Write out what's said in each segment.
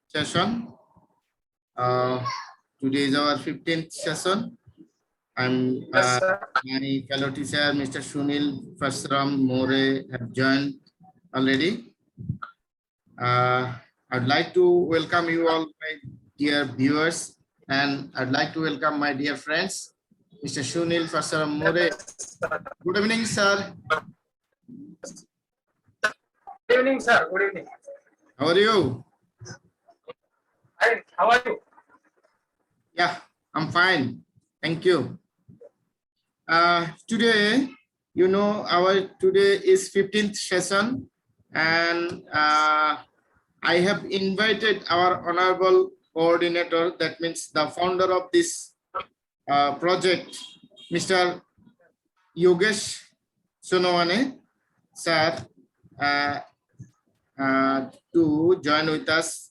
session. Today is our 15th session. I'm Yes, sir. my fellow teacher, Mr. Sunil Fasram More, have joined already. I'd like to welcome you all, my dear viewers, and I'd like to welcome my dear friends, Mr. Sunil Fasram More. Good evening, sir. Good evening, sir. Good evening. How are you? Hi, how are you? Yeah, I'm fine. Thank you. Today, today is 15th session, and I have invited our honorable coordinator, that means the founder of this project, Mr. Yogesh Sonowane, sir, to join with us.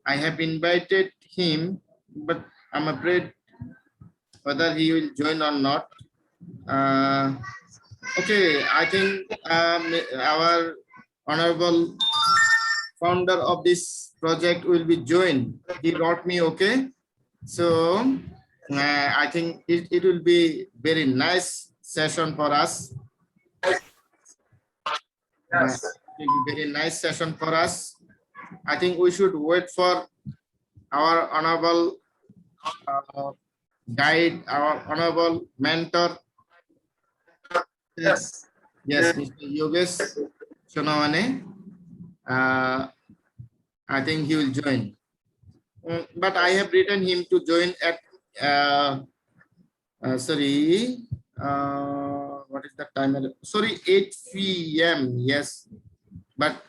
I have invited him, but I'm afraid whether he will join or not. Okay, I think our honorable founder of this project will be joined. He wrote me okay. So I think it will be very nice session for us. Yes. It will be very nice session for us. I think we should wait for our honorable guide, our honorable mentor. Yes. Yes, Mr. Yogesh Sonowane. I think he will join. But I have written him to join at what is the time? Sorry, 8 p.m. Yes, but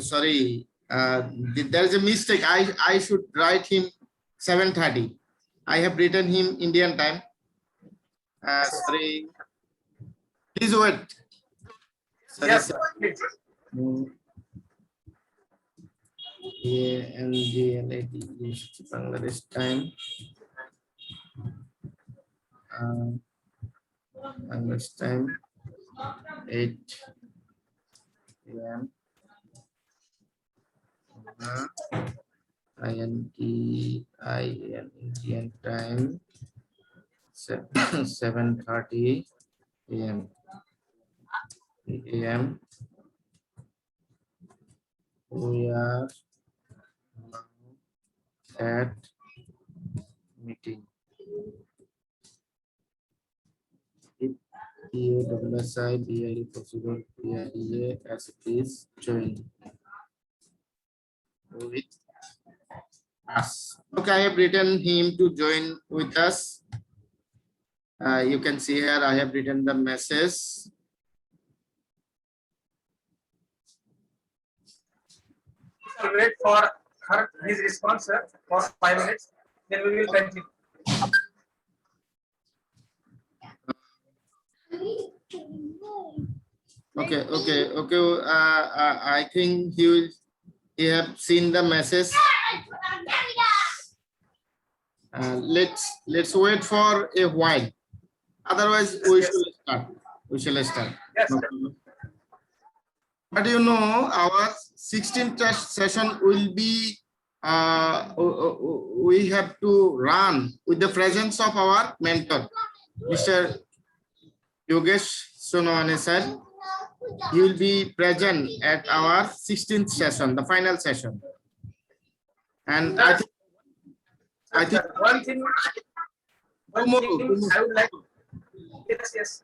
sorry, there is a mistake. I should write him 7:30. I have written him Indian time. Sorry, please wait. Sorry, Yes, sir. Please. Bangladesh time. Bangladesh time 8 p.m. Indian time 7:30 a.m. We are at meeting. TOWSI BLE possible PIA as it is join with us. Okay, I have written him to join with us. You can see here I have written the message. I'll wait for his response, sir, for 5 minutes. Then we will continue. Okay. I think he have seen the message. Let's wait for a while. Otherwise, we shall start. We shall start. Yes, No sir. problem. But you know, our 16th session will be, we have to run with the presence of our mentor, Mr. Yogesh Sonowane sir. He will be present at our 16th session, the final session. And I think one thing I would like. Yes.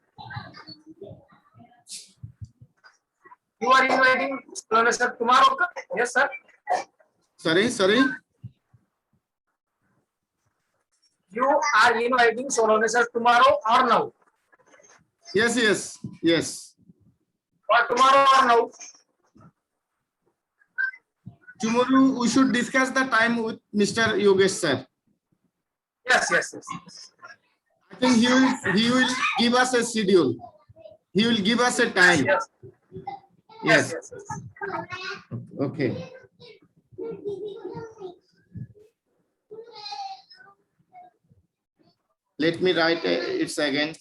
You are inviting sir tomorrow? Yes, sir. Sorry. You are inviting Solone sir tomorrow or now? Yes. Or tomorrow or now? Tomorrow we should discuss the time with Mr. Yogesh sir. Yes. I think he will give us a schedule. He will give us a time. Yes. Okay. Let me write it again.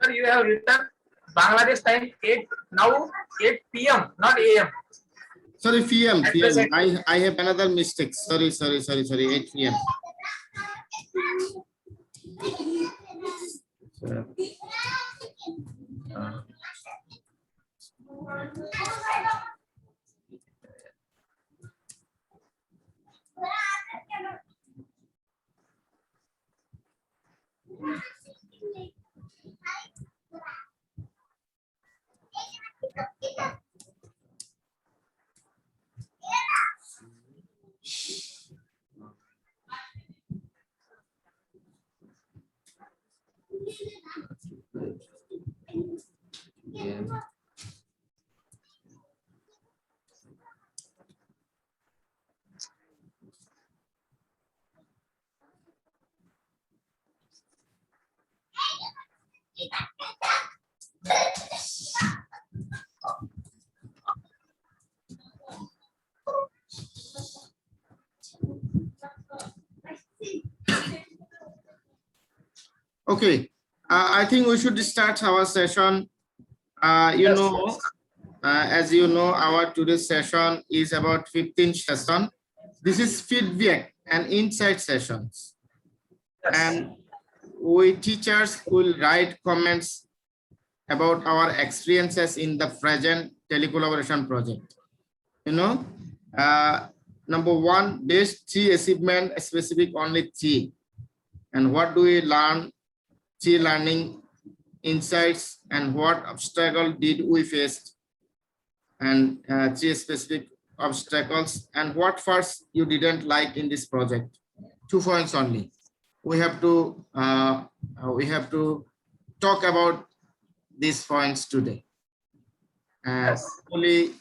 Sir, you have written Bangladesh time 8 now 8 p.m. not a.m. Sorry, PM, At PM. present. I have another mistake. Sorry. 8 PM. Okay, I think we should start our session. Yes. As you know, our today's session is about 15th session. This is feedback and insight sessions. Yes. And we teachers will write comments about our experiences in the present telecollaboration project. Number one, best T achievement specific only T. And what do we learn? T learning insights and what obstacle did we face? And T specific obstacles and what first you didn't like in this project. 2 points only. We have to talk about these points today. Yes. Hopefully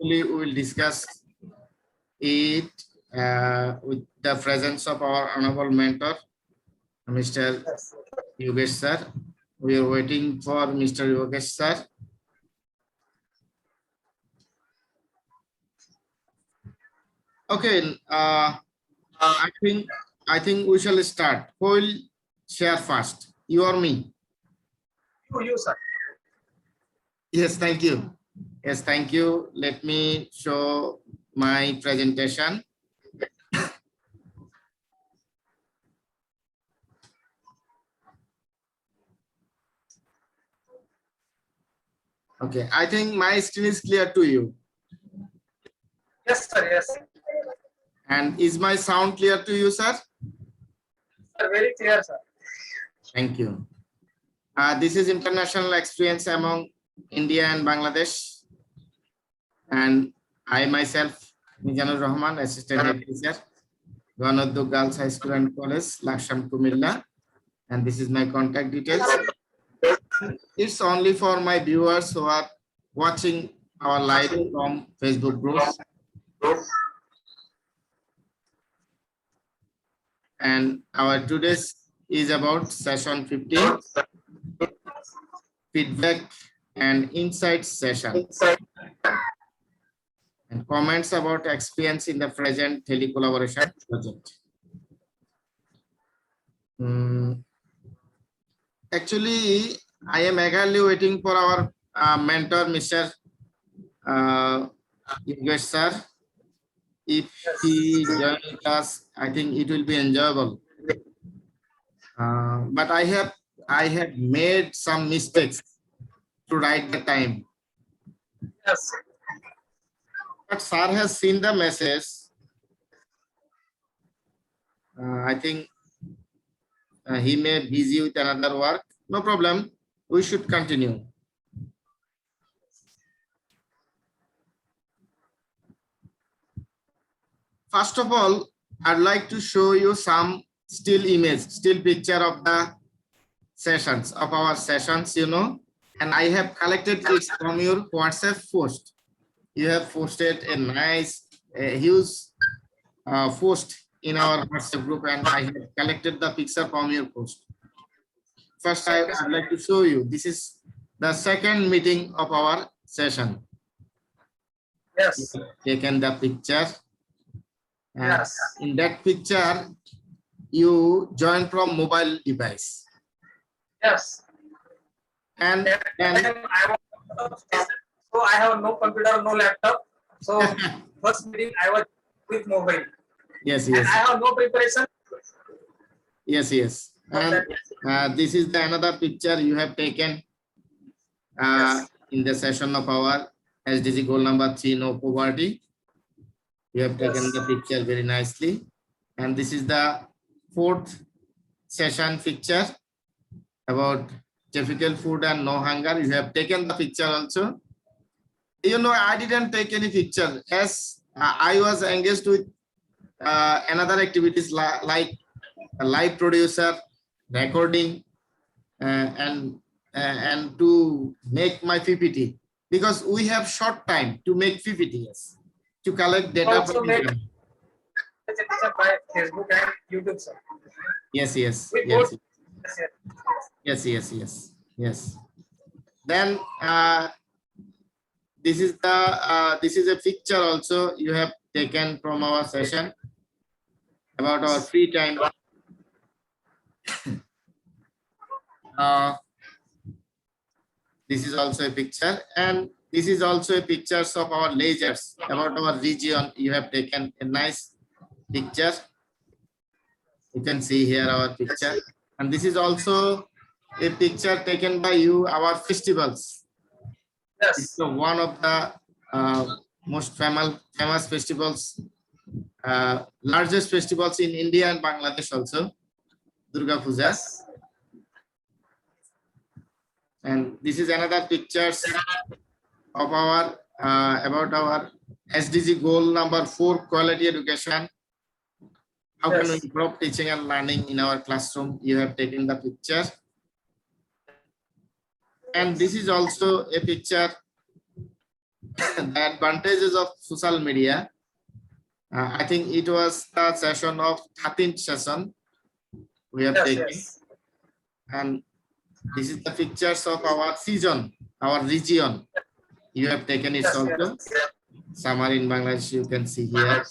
we will discuss it with the presence of our honorable mentor, Mr. Yes. Yogesh sir. We are waiting for Mr. Yogesh sir. Okay, I think we shall start. Who will share first? You or me? You sir. Yes, thank you. Yes, thank you. Let me show my presentation. Okay, I think my screen is clear to you. Yes sir. Yes. And is my sound clear to you, sir? Sir, very clear sir. Thank you. This is international experience among India and Bangladesh. And I myself, Mizanur Rahman, assistant head teacher, Ganoddu Girls High School and College, Laksham Kumilla. And this is my contact details. It's only for my viewers who are watching our live from Facebook groups. And our today's is about session 15, feedback and insights session. And comments about experience in the present telecollaboration project. Actually, I am eagerly waiting for our mentor, Mr. Yogesh sir. If he joins us, I think it will be enjoyable. But I have made some mistakes to write the time. Yes. But sir has seen the message. I think he may be busy with another work. No problem. We should continue. First of all, I'd like to show you some still picture of the sessions, of our sessions, and I have collected it from your WhatsApp post. You have posted a nice, huge post in our WhatsApp group, and I have collected the picture from your post. First, I'd like to show you. This is the second meeting of our session. Yes. Taken the picture. Yes. In that picture, you join from mobile device. Yes. And So I have no computer, no laptop. So first meeting I was with mobile. yes, And yes, I have no preparation. yes, yes. And this is the another picture you have taken in the session of our SDG goal number 3, no poverty. You have taken the picture very nicely. And this is the fourth session picture about difficult food and no hunger. You have taken the picture also. You know, I didn't take any picture as I was engaged with another activities like a live producer, recording, and to make my PPT, because we have short time to make PPTs to collect data Also from made internet. by Facebook and YouTube, sir. Yes, yes, We yes, both- yes, yes, yes, yes. Then this is a picture also you have taken from our session about our free time. This is also a picture, and this is also a pictures of our lasers about our region. You have taken a nice picture. You can see here our picture, and this is also a picture taken by you, our festivals. Yes. It's one of the most famous festivals, largest festivals in India and Bangladesh also, Durga Puja. Yes. And this is another pictures of our about our SDG goal number 4, quality education. How can we improve teaching and learning in our classroom? You have taken the picture. And this is also a picture, the advantages of social media. I think it was the session of 13th session we have taken. And this is the pictures of our season, our region. You have taken it also. Summer in Bangladesh, you can see here.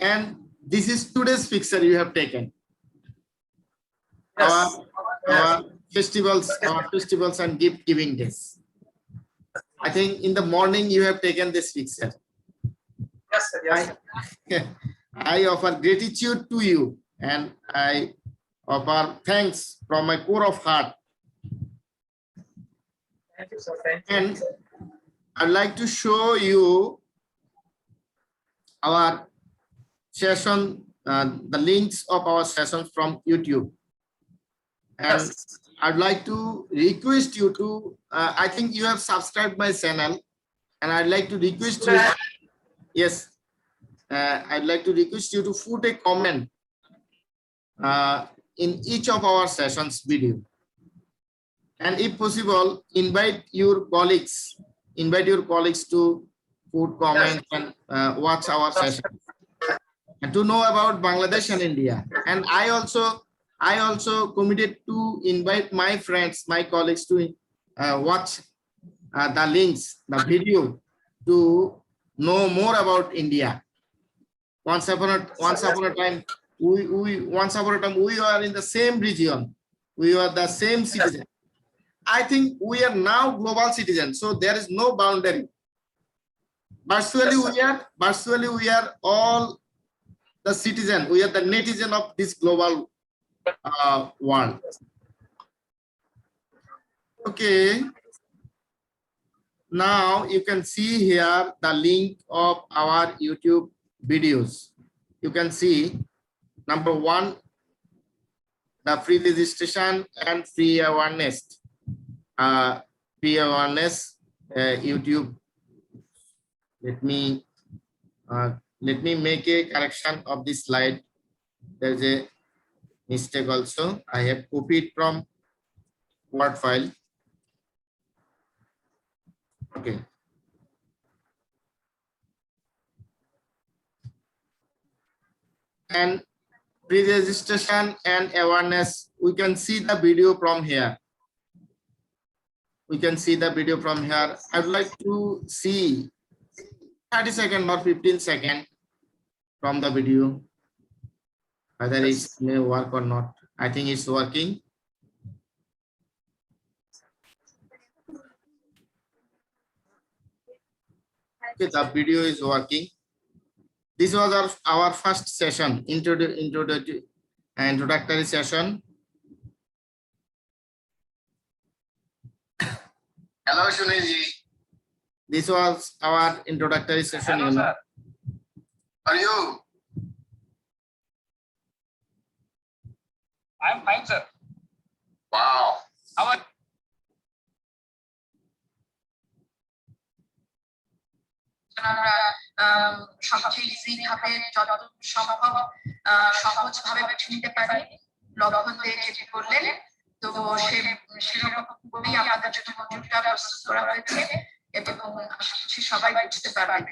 And this is today's picture you have taken. Our festivals and gift giving days. I think in the morning you have taken this picture. Yes, sir. Yes. Sir. I offer gratitude to you, and I offer thanks from my core of heart. Thank you, sir. Thank you. And I'd like to show you our session, the links of our sessions from YouTube. And Yes. I'd like to request you to, I think you have subscribed my channel, and I'd like to request you, yes, I'd like to request you to put a comment in each of our sessions video. And if possible, invite your colleagues to put comments and watch our session, and to know about Bangladesh and India. And I also committed to invite my friends, my colleagues to watch the links, the video, to know more about India. Once upon a time, we were in the same region. We were the same citizen. I think we are now global citizens, so there is no boundary. Virtually we are all the citizen. We are the netizen of this global world. Okay. Now you can see here the link of our YouTube videos. You can see number 1, the free registration and free awareness. YouTube. Let me make a correction of this slide. There's a mistake also. I have copied from Word file. Okay. And pre-registration and awareness, we can see the video from here. We can see the video from here. I'd like to see 30 seconds or 15 seconds from the video, whether it may work or not. I think it's working. Okay, the video is working. This was our first session, introductory session. Hello, Shuniji. This was our introductory session. Hello, sir. How are you? I am fine, sir. Wow. How are সবচেয়ে easy ভাবে যত সম্ভব সহজ ভাবে বেছে নিতে পারি লক্ষণ দিয়ে যেটি করলেন তো সেরকম করেই আপনাদের জন্য মডিউলটা প্রস্তুত করা হয়েছে এবং আশা করছি সবাই বুঝতে পারবেন।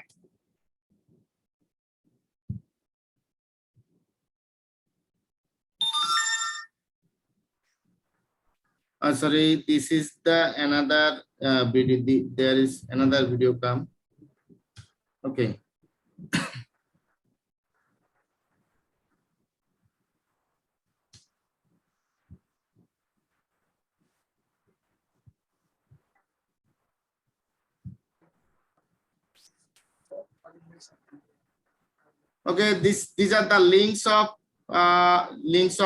Sorry, this is the another video. There is another video come. Okay. Okay, these are the links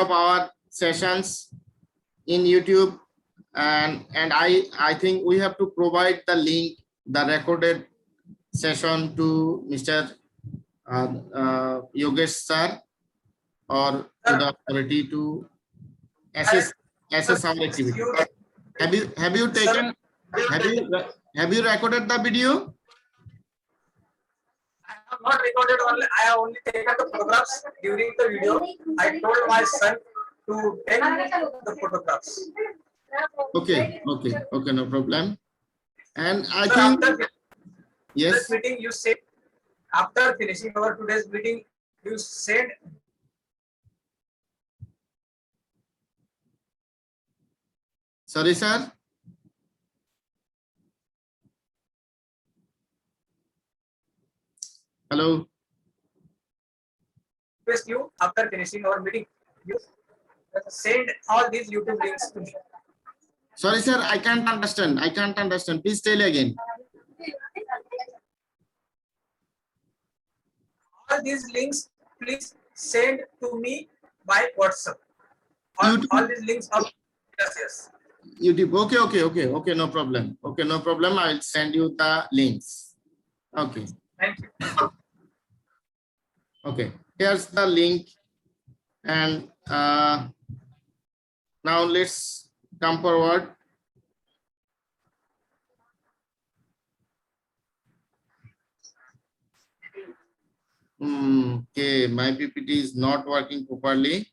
of our sessions in YouTube, and I think we have to provide the link, the recorded session to Mr. Yogesh sir, or to the authority to assess our activity. Have you taken have you recorded the video? I have not recorded only. I have only taken the photographs during the video. I told my son to take the photographs. Okay, no problem. And I Sir, think after yes. this meeting, you said after finishing our today's meeting, you said Sorry, sir. Hello. request you after finishing our meeting, you send all these YouTube links to me. Sorry, sir. I can't understand. Please tell again. All these links, please send to me by WhatsApp. YouTube. All these links are yes. YouTube. Okay. No problem. I'll send you the links. Okay. Thank you. Okay. Here's the link, and now let's come forward. Okay, my PPT is not working properly.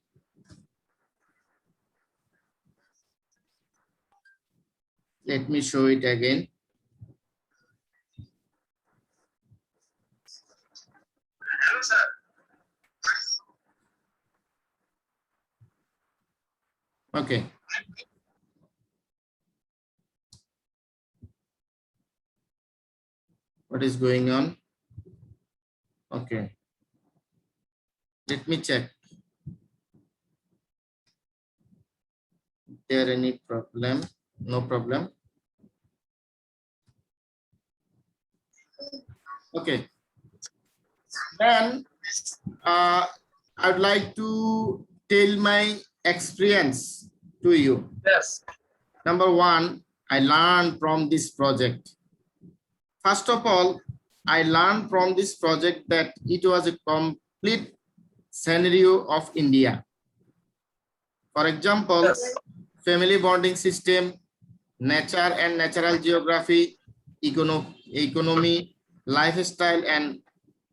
Let me show it again. Hello, sir. Okay. What is going on? Okay. Let me check. Is there any problem? No problem. Okay. Then I'd like to tell my experience to you. Yes. Number one, I learned from this project. First of all, I learned from this project that it was a complete scenario of India. For example, Yes. family bonding system, nature and natural geography, economy, lifestyle, and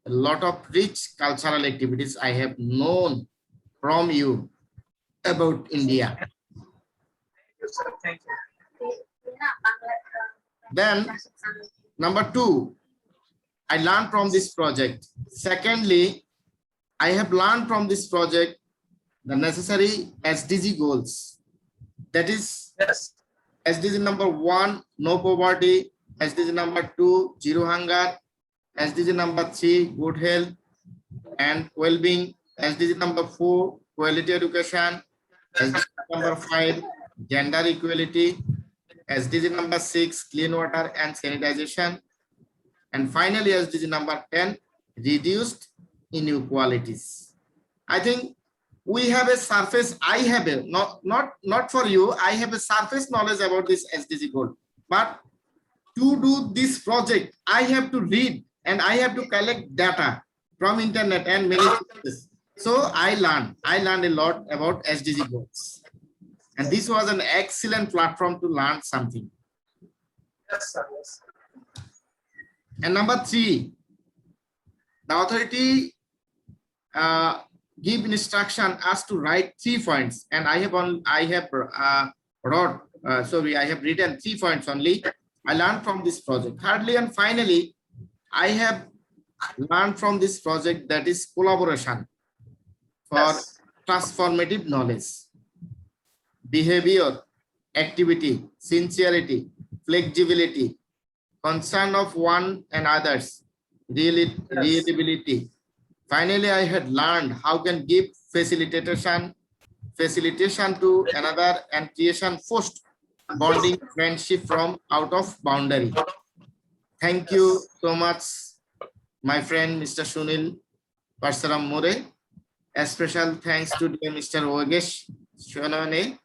a lot of rich cultural activities I have known from you about India. Thank you, sir. Thank you. Then, number two, I learned from this project. Secondly, I have learned from this project the necessary SDG goals. That is Yes. SDG number 1, no poverty. SDG number 2, zero hunger. SDG number 3, good health and well-being. SDG number 4, quality education. SDG number 5, gender equality. SDG number 6, clean water and sanitization. And finally, SDG number 10, reduced inequalities. I think we have a surface, I have a, not for you, I have a surface knowledge about this SDG goal. But to do this project, I have to read and I have to collect data from internet and many sources. So I learned a lot about SDG goals. And this was an excellent platform to learn something. Yes, sir. Yes. And number 3, the authority give instruction us to write 3 points, and I have written 3 points only. I learned from this project. Thirdly and finally, I have learned from this project, that is collaboration for Yes. transformative knowledge, behavior, activity, sincerity, flexibility, concern of one and others, reliability. Finally, I had learned how can give facilitation to another and creation first bonding friendship from out of boundary. Thank you so much, my friend Mr. Sunil Parsaram More. A special thanks to Mr. Yogesh Sonawani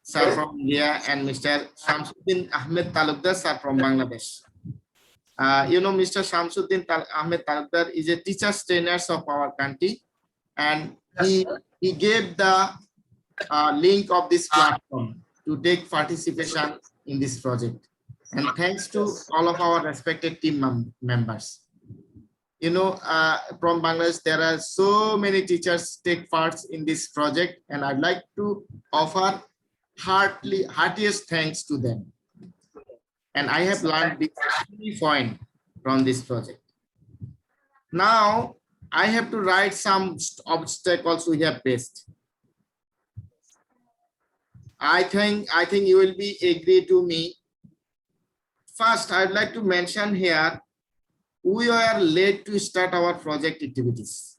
sir from India and Mr. Shamsuddin Ahmed Talukdar sir from Bangladesh. You know, Mr. Shamsuddin Ahmed Talukdar is a teacher trainer of our country, and he gave the link of this platform to take participation in this project. And thanks to all of our respected team members. You know, from Bangladesh, there are so many teachers take parts in this project, and I'd like to offer heartiest thanks to them. And I have learned this key point from this project. Now, I have to write some obstacles we have faced. I think you will be agree to me. First, I'd like to mention here, we are late to start our project activities.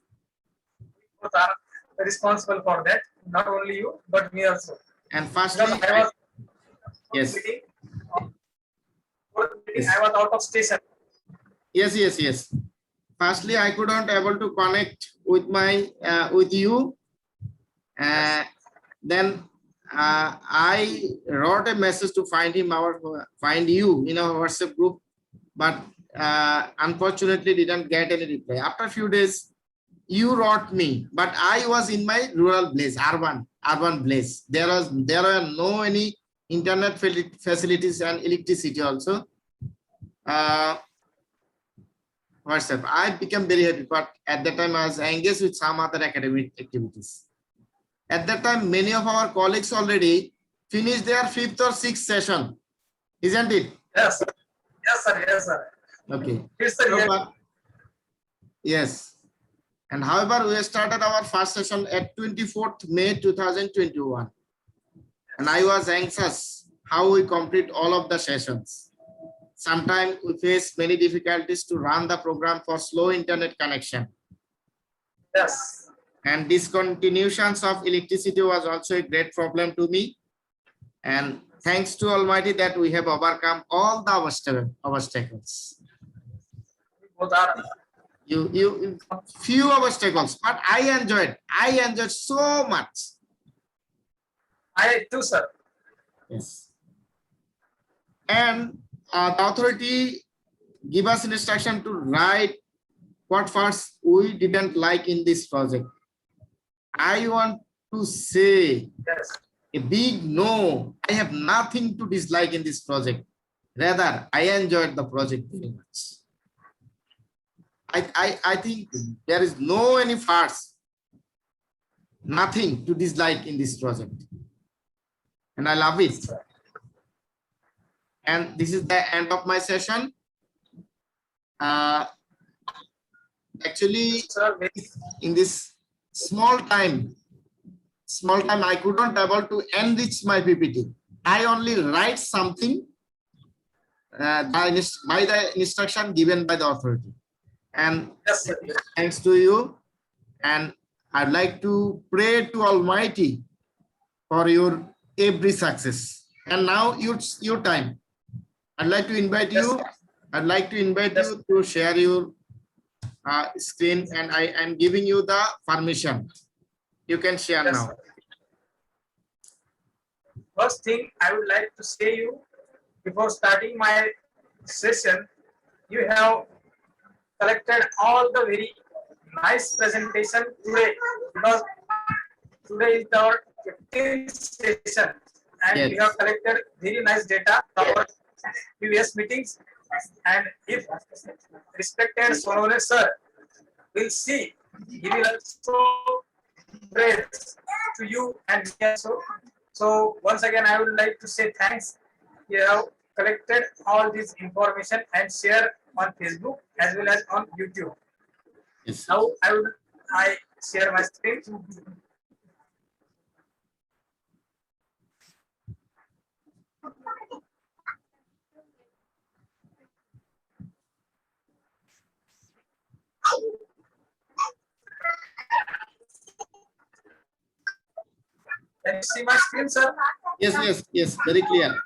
Both are responsible for that. Not only you, but me also. And firstly, yes. I was out of station. Yes. Firstly, I couldn't able to connect with my with you. Then I wrote a message to find you in our WhatsApp group, but unfortunately didn't get any reply. After a few days, you wrote me, but I was in my rural place, urban place. There were no any internet facilities and electricity also. WhatsApp, I became very happy, but at that time I was engaged with some other academic activities. At that time, many of our colleagues already finished their 5th or 6th session, isn't it? Yes, sir. Okay. Yes, sir. Yes. And however, we started our first session at 24th May 2021. And I was anxious how we complete all of the sessions. Sometimes we face many difficulties to run the program for slow internet connection. Yes. And discontinuations of electricity was also a great problem to me. And thanks to Almighty that we have overcome all the obstacles. Both are. Few obstacles, but I enjoyed so much. I too, sir. Yes. And the authority give us instruction to write what parts we didn't like in this project. I want to say a big no. I have nothing to dislike in this project. Rather, I enjoyed the project very much. I think there is no any parts, nothing to dislike in this project. And I love it. And this is the end of my session. Actually, in this small time, I couldn't able to enrich my PPT. I only write something by the instruction given by the authority. And thanks to you. And I'd like to pray to Almighty for your every success. And now it's your time. I'd like to invite you I'd like to invite you to share your screen, and I am giving you the permission. You can share Yes, now. sir. First thing I would like to say you before starting my session, you have collected all the very nice presentation today, because today is our 15th session and we Yes. have collected very nice data from our previous meetings. And if respected Sonone sir will see, he will also praise to you and me also. So once again, I would like to say thanks. You have collected all this information and share on Facebook as well as on YouTube. Yes. Now I share my screen. Can you see my screen, sir? Yes. Yes. Yes. Very clear.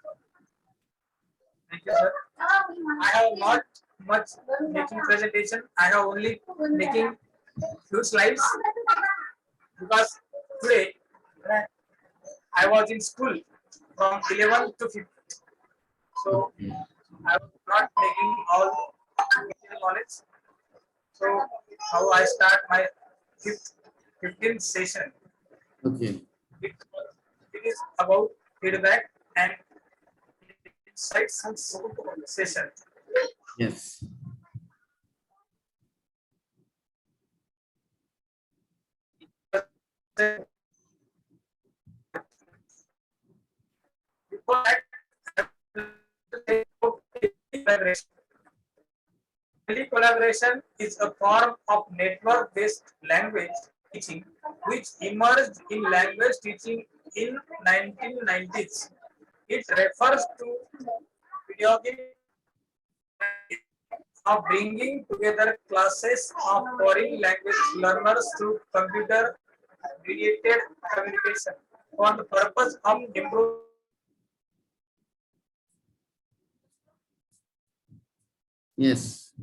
Thank you, sir. I have not much making presentation. I have only making few slides because today I was in school from 11 to 15. So I was not making all material knowledge. So now I start my 15th session. Okay. It is about feedback and insights session. Yes. Before that, collaboration. Collaboration is a form of network-based language teaching which emerged in language teaching in 1990s. It refers to pedagogy of bringing together classes of foreign language learners through computer-mediated communication for the purpose of improving Yes.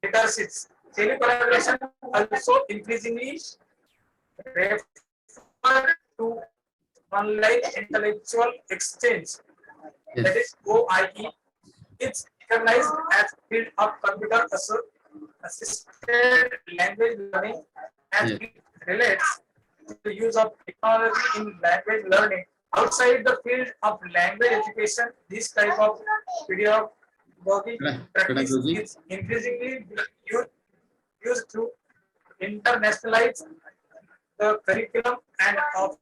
leaderships. Collaboration also increasingly referred to online intellectual exchange, that Yes. is OIE. It's recognized as field of computer assisted language learning as Yes. it relates to the use of technology in language learning. Outside the field of language education, this type of pedagogy practice Pedagogy. is increasingly being used to internationalize the curriculum and of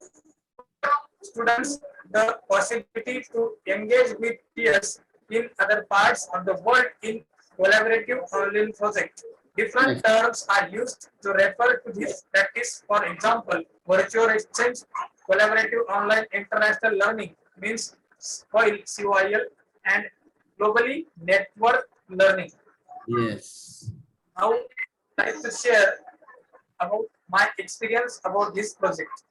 students the possibility to engage with peers in other parts of the world in collaborative online projects. Different Yes. terms are used to refer to this practice. For example, virtual exchange, collaborative online international learning means COIL, and globally network learning. Yes. Now, I'd like to share about my experience about this project.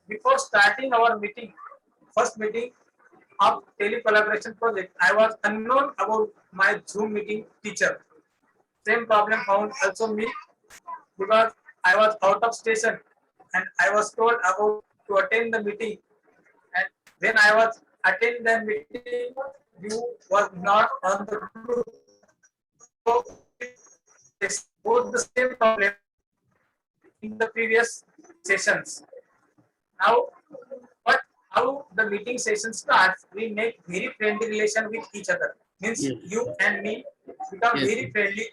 Before starting our meeting, first meeting of tele-collaboration project, I was unknown about my Zoom meeting teacher. Same problem found also me because I was out of station and I was told about to attend the meeting. And when I was attending the meeting, you was not on the group. So it's both the same problem in the previous sessions. Now, but how the meeting session starts, we make very friendly relation with each other. Means Yes. you and me become Yes. very friendly.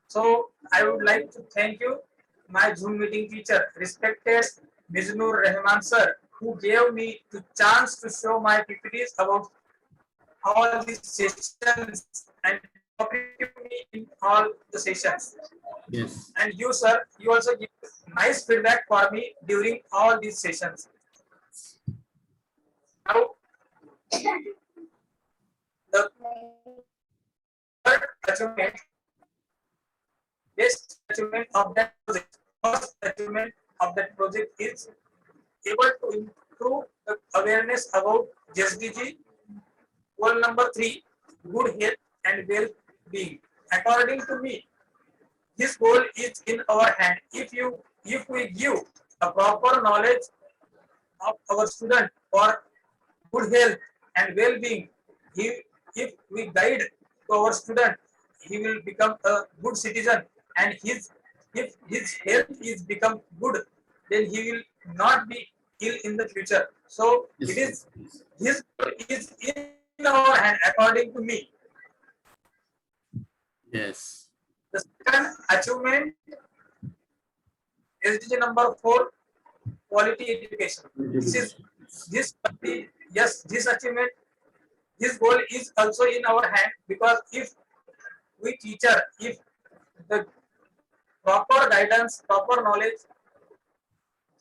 So I would like to thank you, my Zoom meeting teacher, respected Miznur Rahman sir, who gave me the chance to show my PPTs about all these sessions and cooperated me in all the sessions. Yes. And you, sir, you also give nice feedback for me during all these sessions. Now, the third achievement, best achievement of that project, first achievement of that project is able to improve the awareness about SDG goal number 3, good health and well-being. According to me, this goal is in our hand. If we give a proper knowledge of our student for good health and well-being, if we guide to our student, he will become a good citizen, and if his health is become good, then he will not be ill in the future. So it is his goal is in our hand, according to me. Yes. The second achievement, SDG number 4, quality education. This achievement, this goal is also in our hand, because if the proper guidance, proper knowledge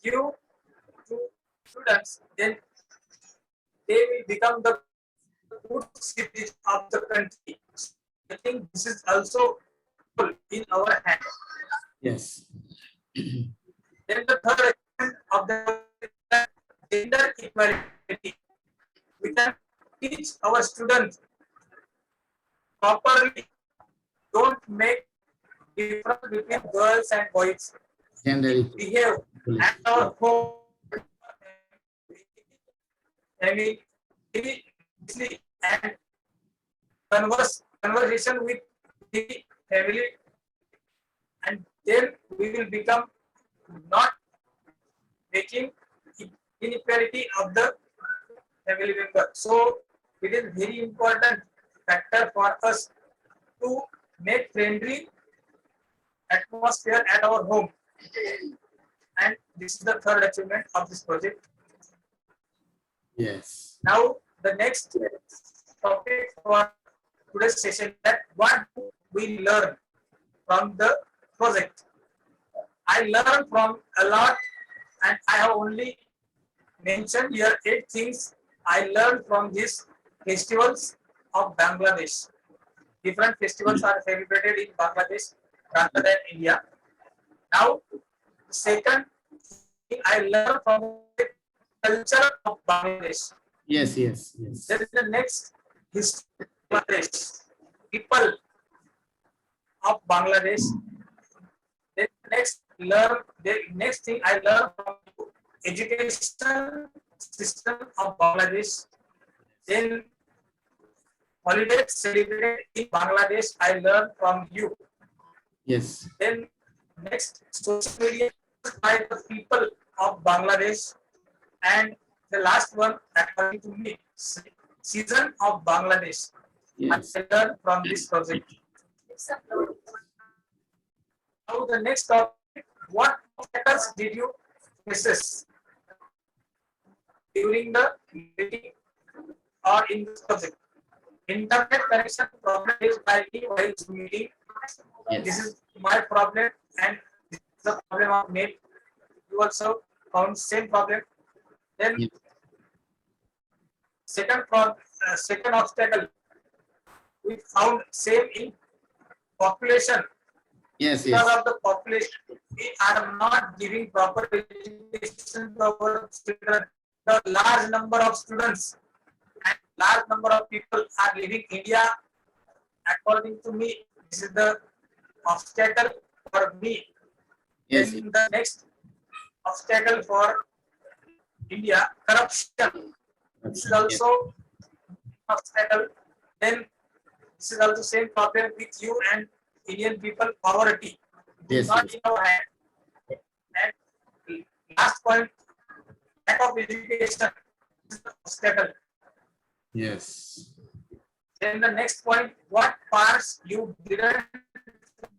give to students, then they will become the good citizens of the country. I think this is also in our hand. Yes. Then the third element of the gender equality. We can teach our students properly. Don't make difference between girls and boys. Gender Behave at our home, family, and conversation with the family, and then we will become not making inequality of the family member. So it is very important factor for us to make friendly atmosphere at our home. And this is the third achievement of this project. Yes. Now the next topic for today's session, that what we learn from the project. I learned from a lot, and I have only mentioned here 8 things I learned from these festivals of Bangladesh. Different festivals are celebrated in Bangladesh rather than India. Now, second thing I learned from the culture of Bangladesh. Yes. Then the next history of Bangladesh, people of Bangladesh. Then the next thing I learned from education system of Bangladesh. Then holidays celebrated in Bangladesh, I learned from you. Yes. Then next, social media by the people of Bangladesh. And the last one, according to me, season of Bangladesh. Yes. I learned from this project. Now the next topic, what obstacles did you face during the meeting or in this project? Internet connection problem is by me while meeting. Yes. This is my problem, and this is the problem of net. You also found same problem. Then Yes. second obstacle, we found same in population. Yes. Because Yes. of the population, we are not giving proper education to our children. The large number of students and large number of people are leaving India. According to me, this is the obstacle for me. Yes. Then the next obstacle for India, corruption. This is also obstacle. Then this is also same problem with you and Indian people, poverty. Yes. Not in our hand. And last point, lack of education is the obstacle. Yes. Then the next point, what parts you didn't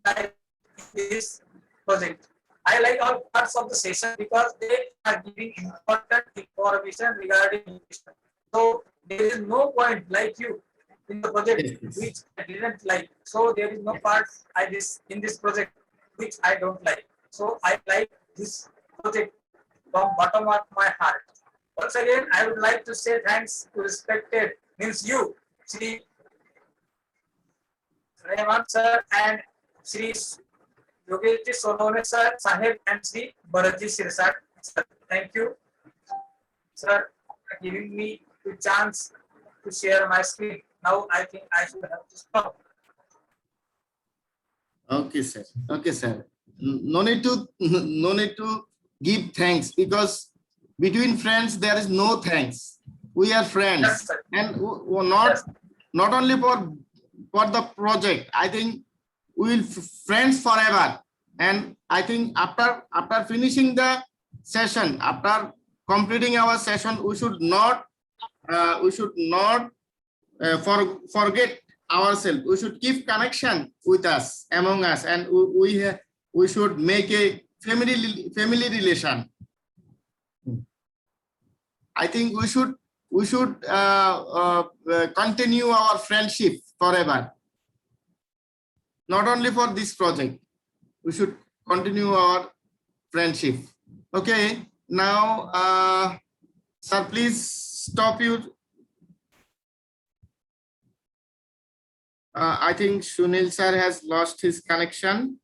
like in this project? I like all parts of the session because they are giving important information regarding education. So there is no point like you in the project Yes. which I didn't like. So there is no part in this project which I don't like. So I like this project from bottom of my heart. Once again, I would like to say thanks to respected means you, Shri Rehman sir and Shri Yogesh Sonone sir, Sahib and Shri Bharatji Sirsat sir. Thank you. sir, giving me the chance to share my screen. Now I think I should have to stop. Okay, sir. Okay, sir. No need to no need to give thanks, because between friends there is no thanks. We are Yes, friends, sir. and Yes. not only for the project. I think we will friends forever. And I think after finishing the session, after completing our session, we should not forget ourselves. We should keep connection with us, among us, and we should make a family relation. I think we should continue our friendship forever. Not only for this project, we should continue our friendship. Okay, now, sir, please stop your. I think Sunil sir has lost his connection.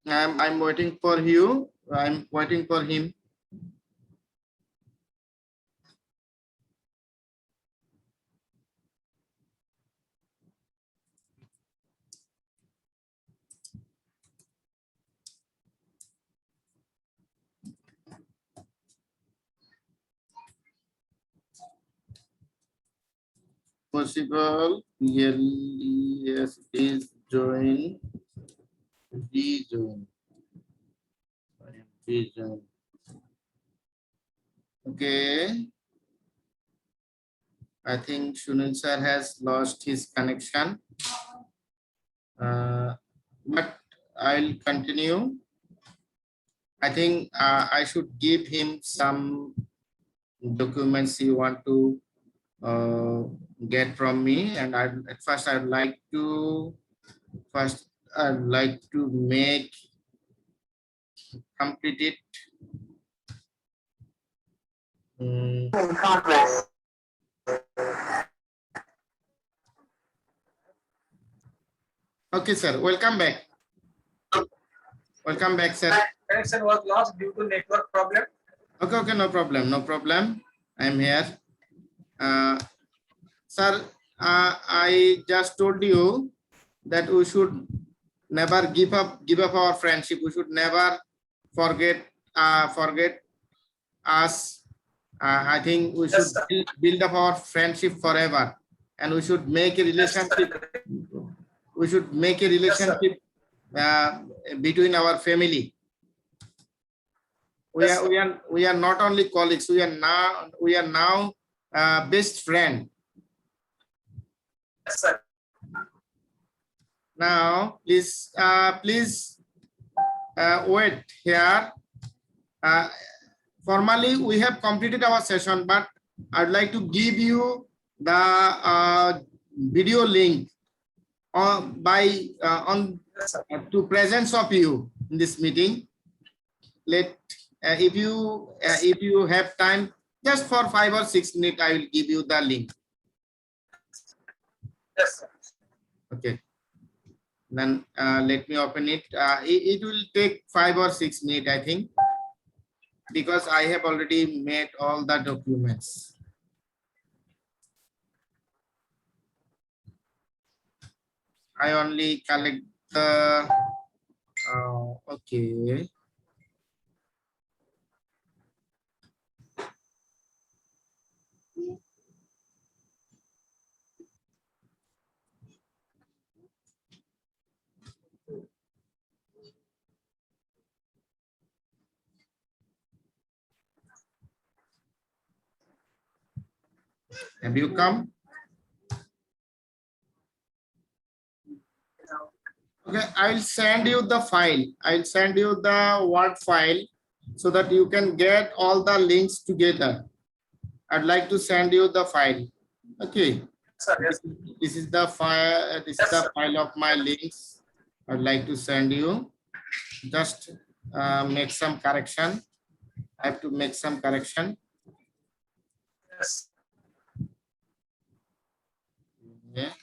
I'm waiting for you. I'm waiting for him. Possible. Yes, please join. Rejoin. Rejoin. Okay. I think Sunil sir has lost his connection. But I'll continue. I think I should give him some documents he want to get from me, and at first I'd like to make complete it. In progress. Okay, sir. Welcome back. Welcome back, sir. Connection was lost due to network problem. Okay, no problem, no problem. I'm here. Sir, I just told you that we should never give up our friendship. We should never forget us. I think we should Yes, sir. build up our friendship forever, and we should make a relationship. We should make a relationship between our family. We are not only colleagues. We are now best friend. Yes, sir. Now, please wait here. Formally, we have completed our session, but I'd like to give you the video link Yes, sir. to presence of you in this meeting. If you have time, just for 5 or 6 minutes, I will give you the link. Yes, sir. Okay. Then let me open it. It will take 5 or 6 minutes, I think, because I have already made all the documents. I only collect the. Okay. Have you come? Okay, I'll send you the file. I'll send you the Word file so that you can get all the links together. I'd like to send you the file. Okay. Sir, yes. This is the file. This is the file of my links. I'd like to send you. Just make some correction. I have to make some correction. Yes. Yeah.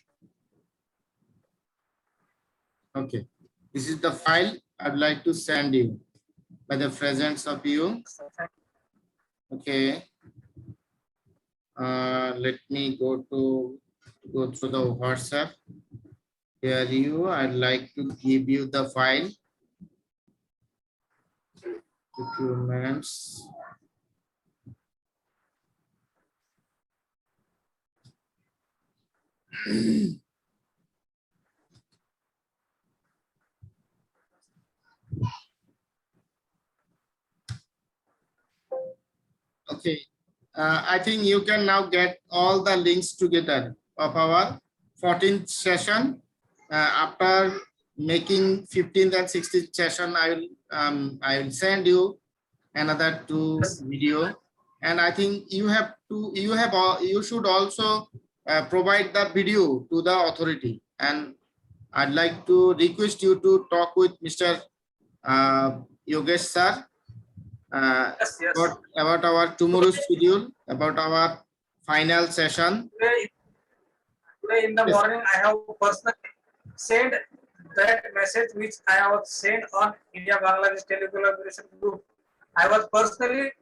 Okay. This is the file I'd like to send you by the presence of you. Sir, thank you. Okay. Let me go through the WhatsApp. Here I'd like to give you the file. Documents. Okay. I think you can now get all the links together of our 14th session. After making 15th and 16th session, I will send you another 2 video, and I think you should also provide the video to the authority, and I'd like to request you to talk with Mr. Yogesh sir Yes, yes. about our tomorrow's schedule, about our final session. Today in the Yes. morning, I have personally sent that message which I was sent on India Bangladesh Telecollaboration Group. I was personally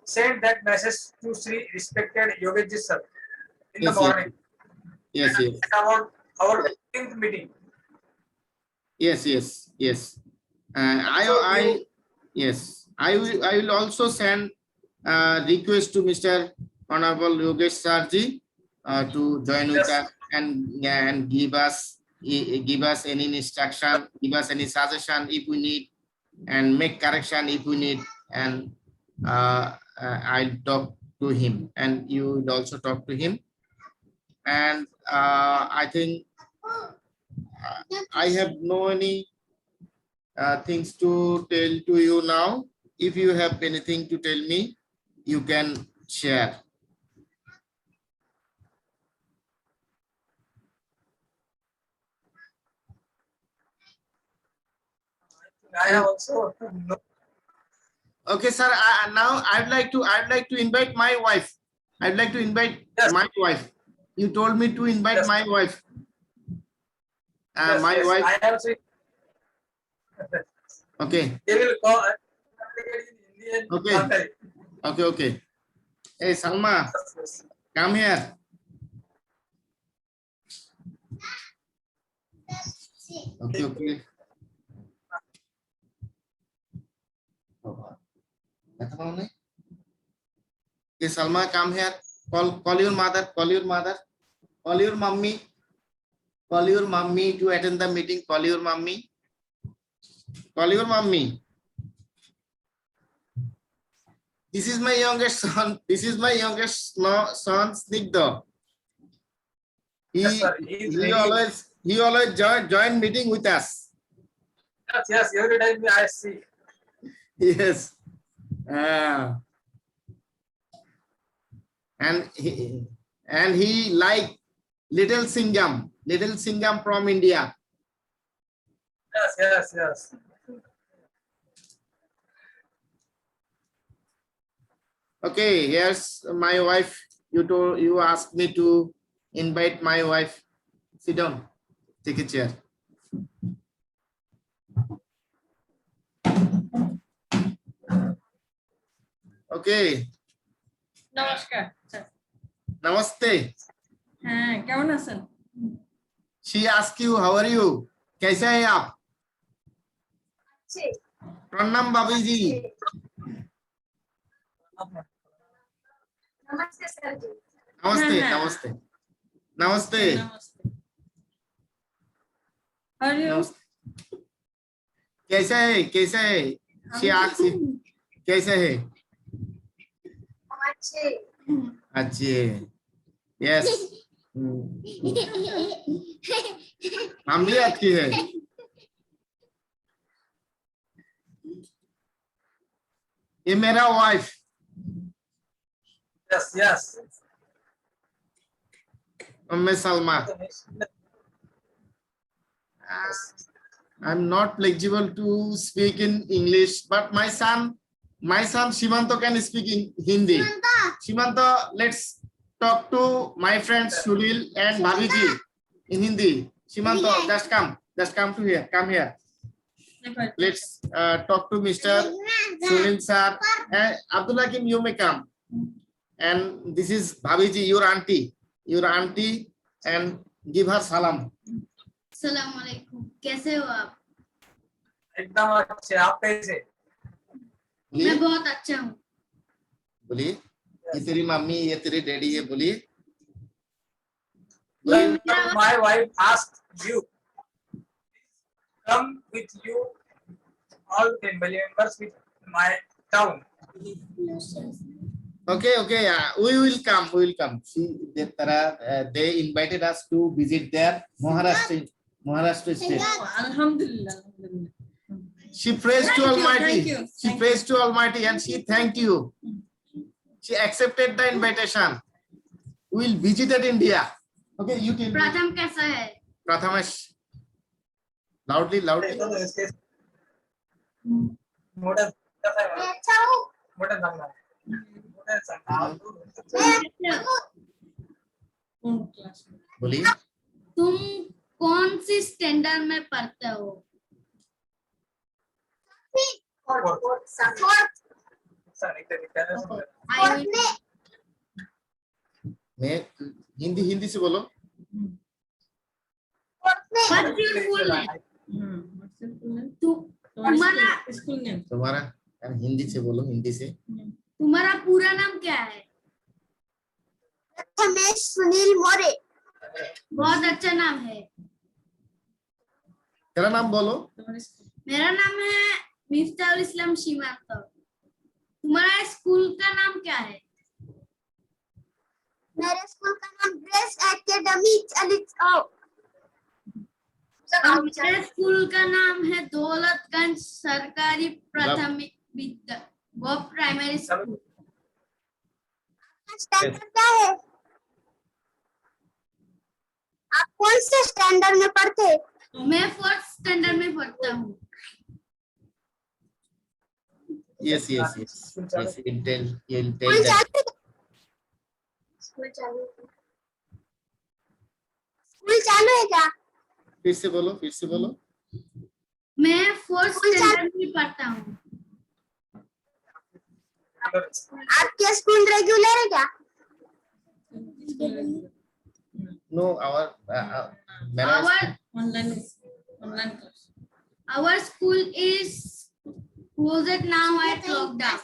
sent that message to Sri respected Yogesh sir in the Yes, morning yes, about our 15th meeting. yes. So I will also send request to Mr. Honorable Yogesh Sarji to join with Yes. us and give us any instruction, give us any suggestion if we need, and make correction if we need, and I'll talk to him, and you will also talk to him. And I think I have no any things to tell to you now. If you have anything to tell me, you can share. I have also Okay, sir. Now I'd like to invite my wife. I'd like to invite Yes. my wife. You told me to invite Yes. my wife. yes, My yes, wife. I have seen. Okay. They will call in Indian. Okay. Okay. Hey, Salma, Yes. come here. Okay. Okay, Salma, come here. Call your mother. Call your mother. Call your mummy. Call your mummy to attend the meeting. Call your mummy. Call your mummy. This is my youngest son. This is my youngest son, Snigdha. Yes, sir. He always join meeting with us. Yes, every time I see. Yes. And he like Little Singham from India. Yes. Okay, here's my wife. You asked me to invite my wife. Sit down. Take a chair. Okay. নমস্কার sir. Namaste. হ্যাঁ, কেমন আছেন? She asked you, how are you? कैसे हैं आप? प्रणाम भाभी जी. नमस्ते सर जी। Namaste. हाँ. Namaste. Namaste. नमस्ते। How are you? Namaste. कैसा है? She asked you, कैसे है? अच्छे. Yes. हम भी अच्छी है. ये मेरा वाइफ. Yes. मैं Salma. I'm not flexible to speak in English, but my son Shimanto can speak in Hindi. Shimanto, let's talk to my friends Shulil and Bhabiji in Hindi. Shimanto, just come to here. Come here. Let's talk to Mr. Sunil sir. Abdul Hakim, you may come. And this is Bhabiji, your auntie, and give her salam. अस्सलाम वालेकुम, कैसे हो आप? एकदम अच्छे, आप कैसे? मैं बहुत अच्छा हूँ। बोलिए, ये तेरी मम्मी, ये तेरी डैडी, ये बोलिए। My wife asked you, come with you, all family members with my town. Okay, we will come. See, they invited us to visit their Maharashtra state. Alhamdulillah. She prays to Almighty. She prays to Almighty and she thanked you. She accepted the invitation. We will visit India. Okay, you tell me. प्रथम कैसा है? Prathamesh. Loudly. Modern. बोलिए। तुम कौन सी standard में पढ़ते हो? मैं हिंदी से बोलो। What's your full name? तुम्हारा हिंदी से बोलो, हिंदी से। तुम्हारा पूरा नाम क्या है? रमेश सुनील मौर्य। बहुत अच्छा नाम है। तेरा नाम बोलो। मेरा नाम है मिफ्ताहुल इस्लाम श्रीवास्तव। तुम्हारा स्कूल का नाम क्या है? मेरे स्कूल का नाम ग्रेस एकेडमी चलित। मेरे स्कूल का नाम है दौलतगंज सरकारी प्राथमिक विद्यालय वो प्राइमरी स्कूल। स्टैंडर्ड क्या है? आप कौन से स्टैंडर्ड में पढ़ते? मैं 4th स्टैंडर्ड में पढ़ता हूँ। Yes. You'll tell school that. School चालू है क्या? फिर से बोलो। मैं 4th स्टैंडर्ड में पढ़ता हूँ। आपके स्कूल रेगुलर है क्या? No, our Online class. Our school is closed now at lockdown.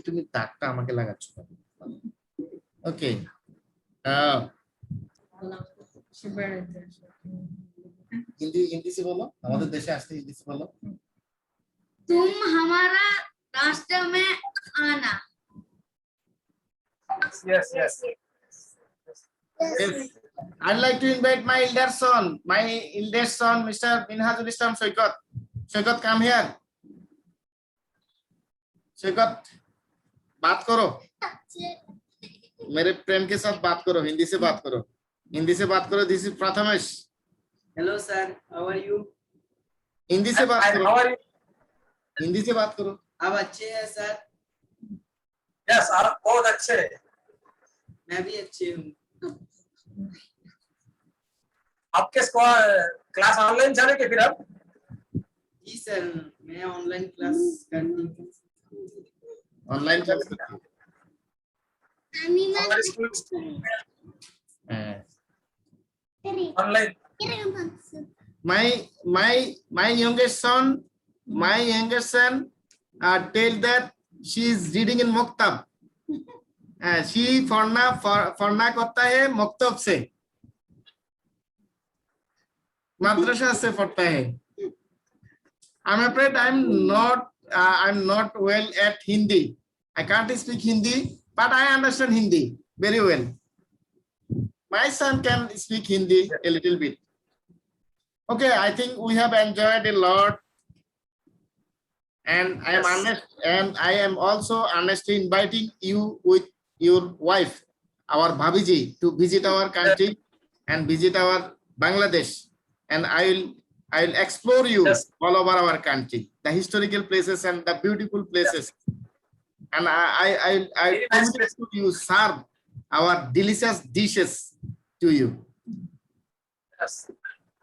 তুমি তাকটা আমাকে লাগাচ্ছ। Okay. हिंदी से बोलो। हमारे देशे আসতে हिंदी से बोलो। तुम हमारा राष्ट्र में आना। Yes. Yes. I'd like to invite my eldest son, Mr. Minhajul Islam Soikat. Soikat, come here. Soikat, बात करो। मेरे प्रेम के साथ बात करो, हिंदी से बात करो। This is Prathamesh. Hello sir, how are you? Hindi से बात How are you? करो। आप अच्छे हैं सर? Yes, आप बहुत अच्छे हैं। मैं भी अच्छी हूँ। आपके क्लास ऑनलाइन चलेगी फिर अब? जी सर, मैं ऑनलाइन क्लास करती हूँ। ऑनलाइन क्लास हमारे school online. my youngest son tell that she is reading in Moktab. she फरना करता है मकतब से, मदरसा से पढ़ता है। I'm afraid I'm not well at Hindi. I can't speak Hindi, but I understand Hindi very well. My son can speak Hindi a little bit. Okay, I think we have enjoyed a lot, and I am also honestly inviting you with your wife, our Bhabiji, to visit our country and visit our Bangladesh, and I will explore you all over our country, the historical places and the beautiful places, and I promise to you serve our delicious dishes to you. Yes.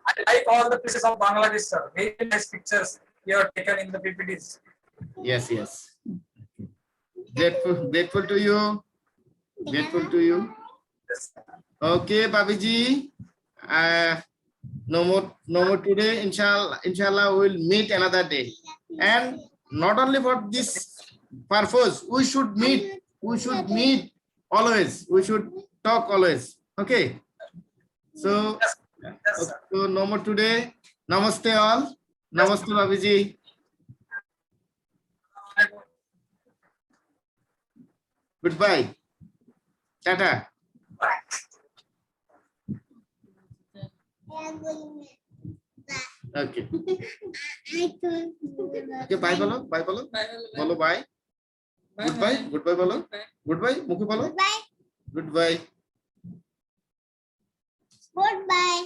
I like all the pieces of Bangladesh, sir. Very nice pictures you have taken in the PPTs. Yes, yes. Grateful to you. Grateful to you. Yes. Okay, Babiji. No more today. Inshallah, we'll meet another day. And not only for this purpose, we should meet. We should meet always. We should talk always. Okay. So, Yes, yes, sir. so no more today. Namaste all. Namaste, Babiji. Goodbye. Tata. Bye. Okay. Okay, bye bolo. Bye bolo. Bolo bye. Goodbye. Goodbye bolo. Goodbye. Mukhi bolo. Bye. Goodbye. Goodbye.